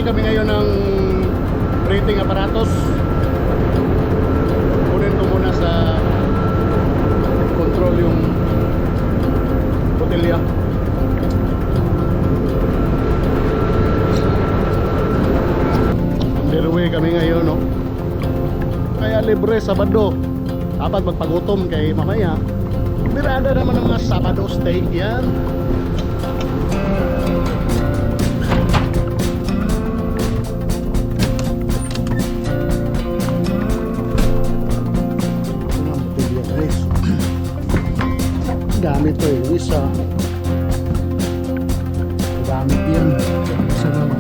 Mag-refill kami ngayon ng breathing apparatus. Kunin ko muna sa control yung botelya. Underway kami ngayon, no? Kaya libre Sabado. Dapat magpagutom kay mamaya. Mirada naman ng mga Sabado steak yan. Gamit to eh, isa. Gamit yan. Isa naman.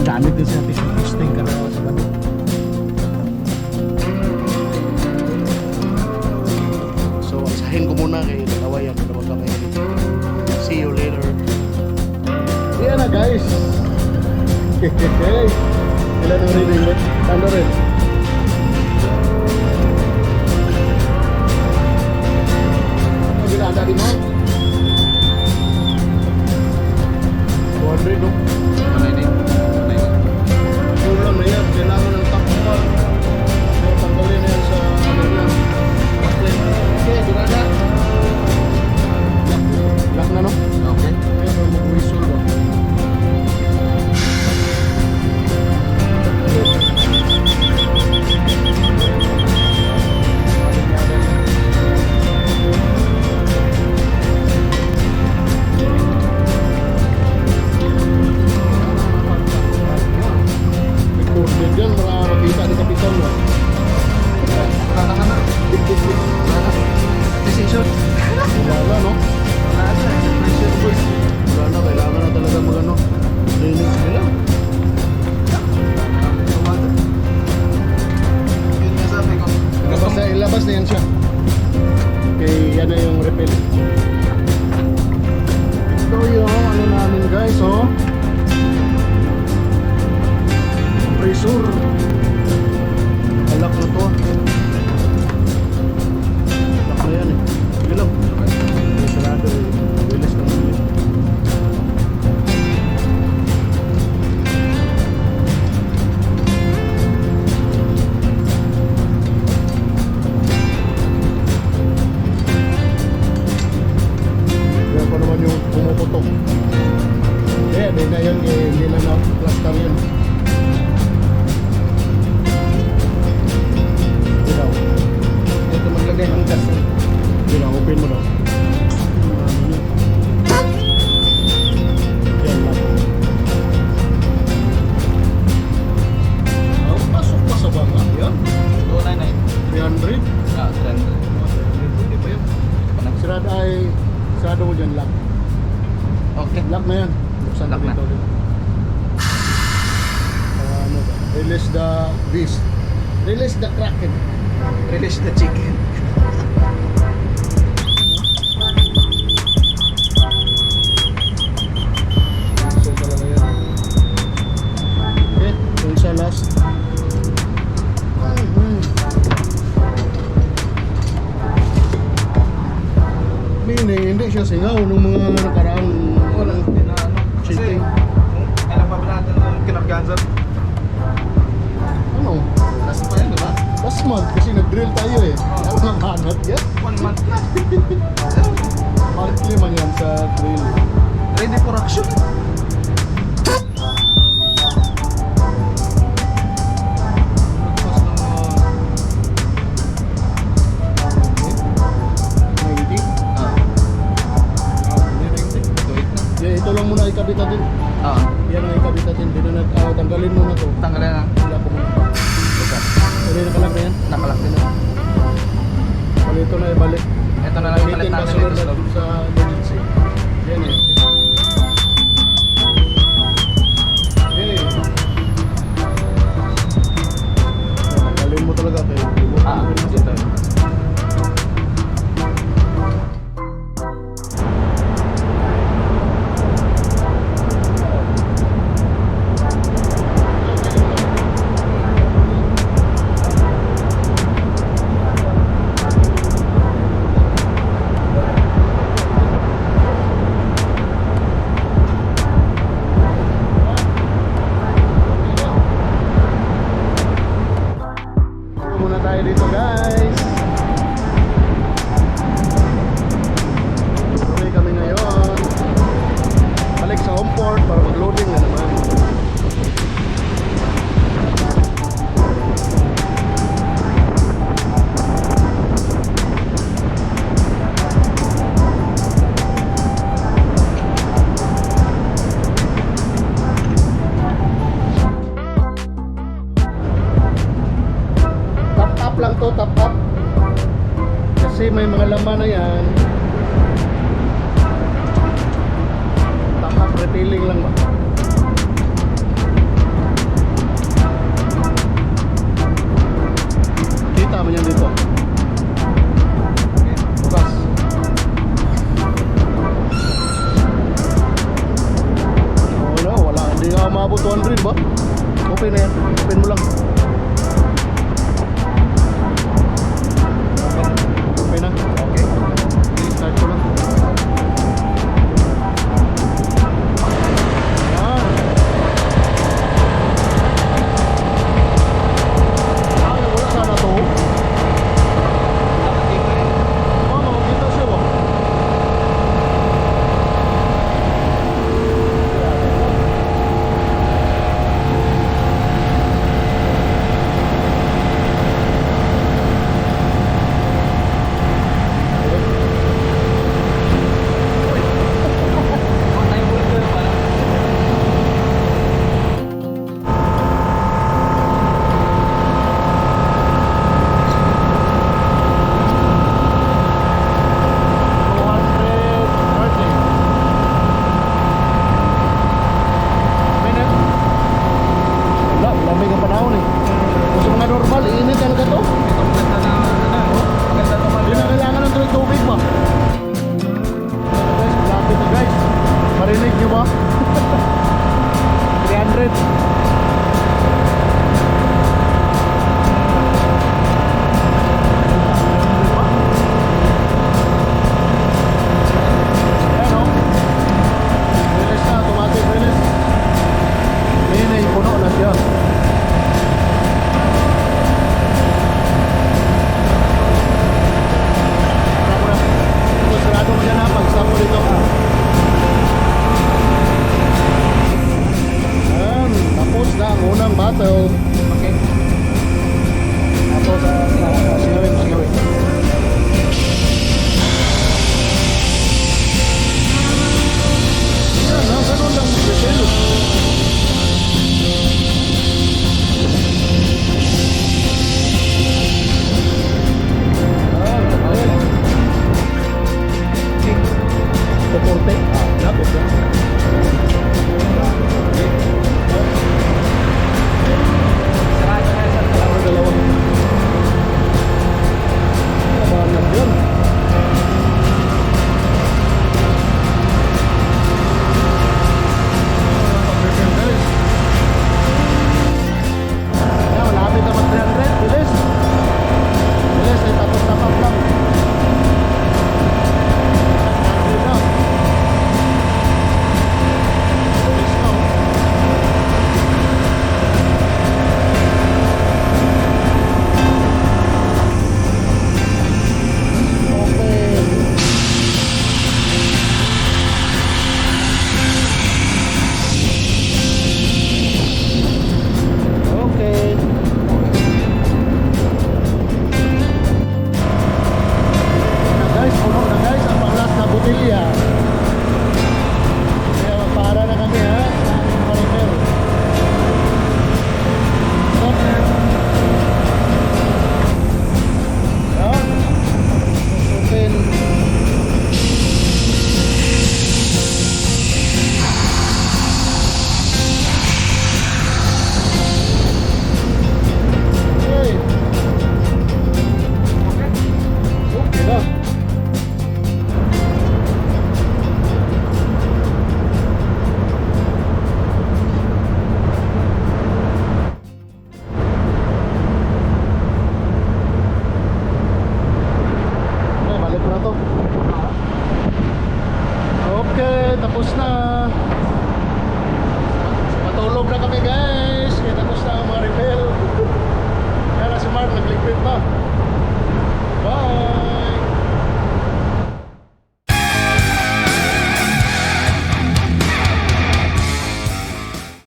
Gamit din sa tissue testing ka naman sa bano. So, asahin ko muna kay dalawa yan. Dalawa kami. See you later. Yan na guys. Ilan ang reading mo? Tanda rin. Ada di mo? 200 no? Ano ini? Kulang na yan. Kailangan ng top part. So, tanggalin na yan sa ano yan. Okay, durada. Lock na no? Okay. Pero mag-whistle ba? Yan, makakita ni Kapitan mo. Wala na. Decision. Wala no? Wala na. Wala na, kailangan na talaga mag-ano. Training sila. Yun nga sabi ko. Ilabas na yan siya. Okay, yan na yung refill. Ito yung ano namin guys, oh. Pressure. Alak na to. Alak na yan eh. Sige lang. May sarado eh. Wilis na naman yun. Yan pa naman yung pumuputok. Hindi na yan eh. Hindi na na-plaster yan. Ang gas eh. Yun lang, open mo daw. Yan lang. Oh, pasok pa sa bangka yan. 299. 300? Ah, 300. Hindi pa yan. Sarado mo dyan, lock. Okay. Lock na yan. Buksan lock na. Ano ba? Release the beast. Release the kraken. Release the chicken. So talaga yan. Okay, kung sa last. Hindi siya singaw nung mga nakaraang cheating. Kailan pa ba natin ng kinapgansan? Ano? Last pa yan, diba? Last month kasi nag-drill tayo eh. Ano nang hanap yan? 1 month na. Monthly man yan sa drill. Ready for action. Ito lang muna ikabit natin. Yan ang ikabit natin. Tanggalin mo na to. Tanggalin na. Wala po muna. Pwede nakalak na yan? Nakalak din na. Pali ito na ibalik. Ito na lang yung palit natin dito sa emergency. Yan eh. Okay. Tanggalin mo talaga kayo. Dito. Feeling lang ba? Kita mo yan dito. Bukas. Wala, wala. Hindi nga umabot 200 ba? Okay na yan. Open mo lang. Okay na. Okay. Start ko na. Yan. Ay, wala sana to. Dapat dito eh. Oo, makakita siya ba? Patay mo ito parang. Wala, lamig ang panahon eh. Kung sa mga normal, init talaga to. Ito maganda na ano. Maganda to Hindi na kailangan ng tubig ba? Guys, malapit na guys. Marinig nyo ba? 300. Ayan o. Release na, automatic release. Minay, puno na siya. Sarado mo dyan ha, pag-stop mo dito. Ayan, tapos na ang unang battle. Okay. Tapos, singawin, singawin. Yan ha, ganun lang mag-selo. Ayan, Soporte. Lapit yan. Sarado na sa Dalawa, dalawa. Labanan yun. Pag-return guys. Ayan, malapit na mag-300. Bilis. Bilis, ay tapos-tapos lang. Bilis na. Bilis na. Okay. Okay. Na guys, puno na guys ang panglas na botelya. Kaya magpara na kami ha sa aming marimer. Stop. Yan. Open. Okay. Okay na. Okay, balik ko na to. Okay, tapos na. Matulog na kami guys.